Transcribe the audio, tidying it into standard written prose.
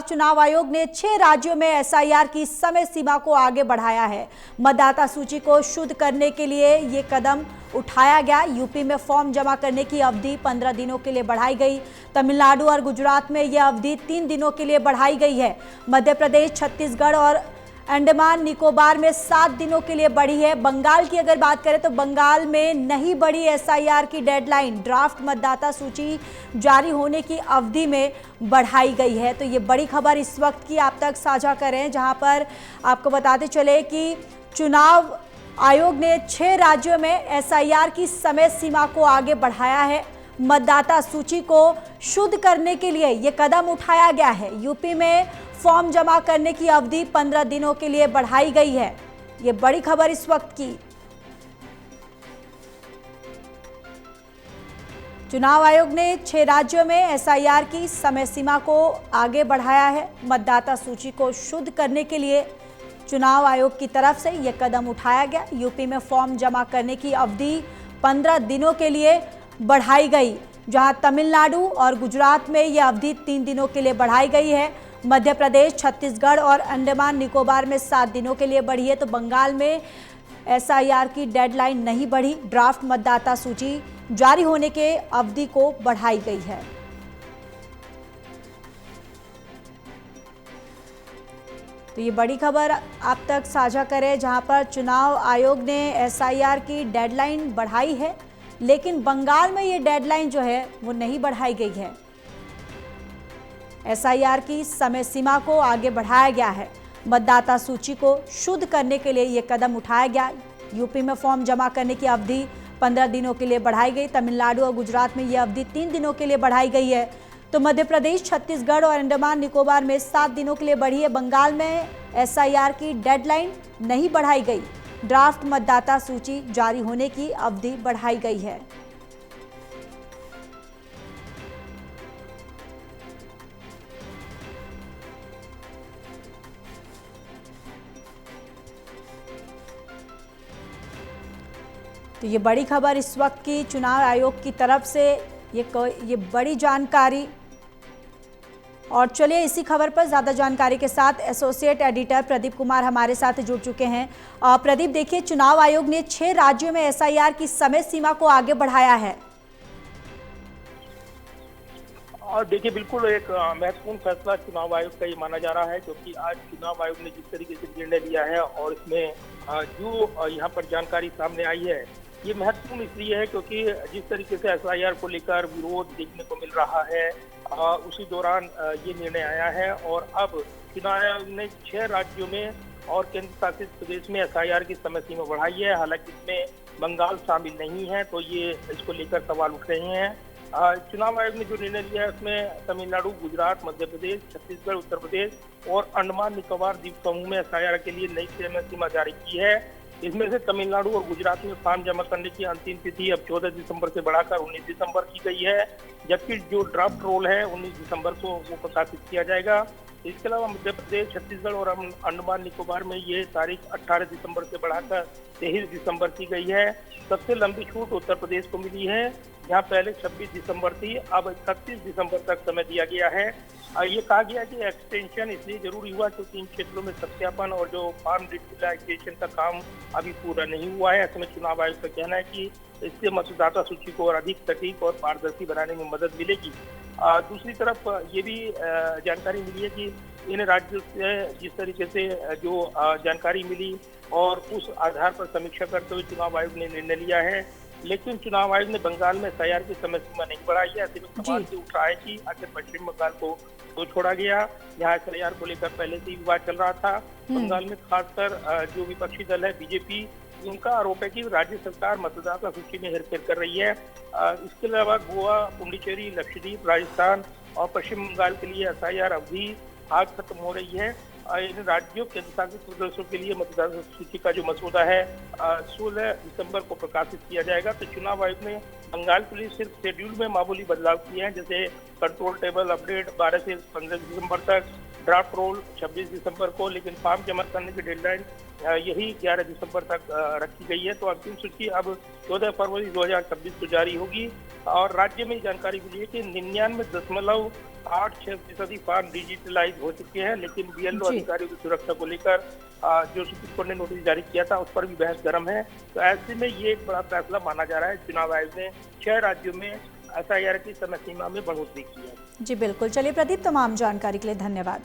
चुनाव आयोग ने 6 राज्यों में एसआईआर की समय सीमा को आगे बढ़ाया है। मतदाता सूची को शुद्ध करने के लिए ये कदम उठाया गया। यूपी में फॉर्म जमा करने की अवधि 15 दिनों के लिए बढ़ाई गई। तमिलनाडु और गुजरात में यह अवधि 3 दिनों के लिए बढ़ाई गई है। मध्य प्रदेश, छत्तीसगढ़ और अंडमान निकोबार में 7 दिनों के लिए बढ़ी है। बंगाल की अगर बात करें तो बंगाल में नहीं बढ़ी एसआईआर की डेडलाइन। ड्राफ्ट मतदाता सूची जारी होने की अवधि में बढ़ाई गई है। तो ये बड़ी खबर इस वक्त की आप तक साझा करें, जहां पर आपको बताते चले कि चुनाव आयोग ने 6 राज्यों में एसआईआर की समय सीमा को आगे बढ़ाया है। मतदाता सूची को शुद्ध करने के लिए ये कदम उठाया गया है। यूपी में फॉर्म जमा करने की अवधि 15 दिनों के लिए बढ़ाई गई है। ये बड़ी खबर इस वक्त की। चुनाव आयोग ने 6 राज्यों में एसआईआर की समय सीमा को आगे बढ़ाया है। मतदाता सूची को शुद्ध करने के लिए चुनाव आयोग की तरफ से यह कदम उठाया गया। यूपी में फॉर्म जमा करने की अवधि 15 दिनों के लिए बढ़ाई गई, जहां तमिलनाडु और गुजरात में यह अवधि 3 दिनों के लिए बढ़ाई गई है। मध्य प्रदेश, छत्तीसगढ़ और अंडमान निकोबार में 7 दिनों के लिए बढ़ी है। तो बंगाल में एसआईआर की डेडलाइन नहीं बढ़ी। ड्राफ्ट मतदाता सूची जारी होने के अवधि को बढ़ाई गई है। तो ये बड़ी खबर आप तक साझा करें, जहां पर चुनाव आयोग ने एसआईआर की डेडलाइन बढ़ाई है, लेकिन बंगाल में ये डेडलाइन जो है वो नहीं बढ़ाई गई है। एसआईआर की समय सीमा को आगे बढ़ाया गया है। मतदाता सूची को शुद्ध करने के लिए यह कदम उठाया गया। यूपी में फॉर्म जमा करने की अवधि 15 दिनों के लिए बढ़ाई गई। तमिलनाडु और गुजरात में यह अवधि 3 दिनों के लिए बढ़ाई गई है। तो मध्य प्रदेश, छत्तीसगढ़ और अंडमान निकोबार में 7 दिनों के लिए बढ़ी है। बंगाल में एसआईआर की डेडलाइन नहीं बढ़ाई गई। ड्राफ्ट मतदाता सूची जारी होने की अवधि बढ़ाई गई है। तो ये बड़ी खबर इस वक्त की चुनाव आयोग की तरफ से, ये बड़ी जानकारी। और चलिए इसी खबर पर ज़्यादा जानकारी के साथ एसोसिएट एडिटर प्रदीप कुमार हमारे साथ जुड़ चुके हैं। प्रदीप, देखिए, चुनाव आयोग ने 6 राज्यों में एसआईआर की समय सीमा को आगे बढ़ाया है। और देखिए, बिल्कुल एक महत्वपूर्ण फैसला चुनाव आयोग का ये माना जा रहा है, क्योंकि आज चुनाव आयोग ने जिस तरीके से निर्णय लिया है और इसमें जो यहाँ पर जानकारी सामने आई है, ये महत्वपूर्ण इसलिए है क्योंकि जिस तरीके से एसआईआर को लेकर विरोध देखने को मिल रहा है, उसी दौरान ये निर्णय आया है। और अब चुनाव आयोग ने 6 राज्यों में और केंद्र शासित प्रदेश में एसआईआर की समय सीमा बढ़ाई है। हालांकि इसमें बंगाल शामिल नहीं है, तो ये इसको लेकर सवाल उठ रहे हैं। चुनाव आयोग ने जो निर्णय लिया है उसमें तमिलनाडु, गुजरात, मध्य प्रदेश, छत्तीसगढ़, उत्तर प्रदेश और अंडमान निकोबार द्वीप समूह में एसआईआर के लिए नई समय सीमा जारी की है। इसमें से तमिलनाडु और गुजरात में फॉर्म जमा करने की अंतिम तिथि अब 14 दिसंबर से बढ़ाकर 19 दिसंबर की गई है, जबकि जो ड्राफ्ट रोल है 19 दिसंबर को वो प्रकाशित किया जाएगा। इसके अलावा मध्य प्रदेश, छत्तीसगढ़ और अंडमान निकोबार में ये तारीख 18 दिसंबर से बढ़ाकर 23 दिसंबर की गई है। सबसे लंबी छूट उत्तर प्रदेश को मिली है, जहां पहले 26 दिसंबर थी, अब 31 दिसंबर तक समय दिया गया है। ये कहा गया कि एक्सटेंशन इसलिए जरूरी हुआ क्योंकि इन क्षेत्रों में सत्यापन और जो फॉर्म डिजिटलाइजेशन का काम अभी पूरा नहीं हुआ है। ऐसे में चुनाव आयोग का कहना है कि इससे मतदाता सूची को और अधिक सटीक और पारदर्शी बनाने में मदद मिलेगी। दूसरी तरफ ये भी जानकारी मिली है कि इन राज्यों से जिस तरीके से जो जानकारी मिली और उस आधार पर समीक्षा करते हुए चुनाव आयोग ने निर्णय लिया है। लेकिन चुनाव आयोग ने बंगाल में एसआईआर की समय सीमा नहीं बढ़ाई है। ऐसे में सवाल से उठ रहा है कि आखिर पश्चिम बंगाल को तो छोड़ा गया, यहाँ एसआईआर को लेकर पहले से ही विवाद चल रहा था। बंगाल में खासकर जो विपक्षी दल है बीजेपी, उनका आरोप है कि राज्य सरकार मतदाता सूची में हेरफेर कर रही है। इसके अलावा गोवा, पुडुचेरी, लक्षद्वीप, राजस्थान और पश्चिम बंगाल के लिए एसआईआर अवधि आज खत्म हो रही है। इन राज्यों केंद्र शासित प्रदेशों के लिए मतदाता सूची का जो मसौदा है 16 दिसंबर को प्रकाशित किया जाएगा। तो चुनाव आयोग ने बंगाल के लिए सिर्फ शेड्यूल में मामूली बदलाव किए हैं, जैसे कंट्रोल टेबल अपडेट 12 से 15 दिसंबर तक, ड्राफ्ट रोल 26 दिसंबर को, लेकिन फॉर्म जमा करने की डेडलाइन यही 11 दिसंबर तक रखी गई है। तो अंतिम सूची अब 14 फरवरी 2026 को जारी होगी। और राज्य में जानकारी मिली है कि 99.86% फॉर्म डिजिटलाइज हो चुके हैं, लेकिन बीएलओ अधिकारियों की सुरक्षा को लेकर जो सुप्रीम कोर्ट ने नोटिस जारी किया था उस पर भी बहस गर्म है। तो ऐसे में ये एक बड़ा फैसला माना जा रहा है। चुनाव आयोग ने 6 राज्यों में एसआईआर की समय सीमा में बढ़ोतरी की है। जी बिल्कुल। चलिए प्रदीप, तमाम जानकारी के लिए धन्यवाद।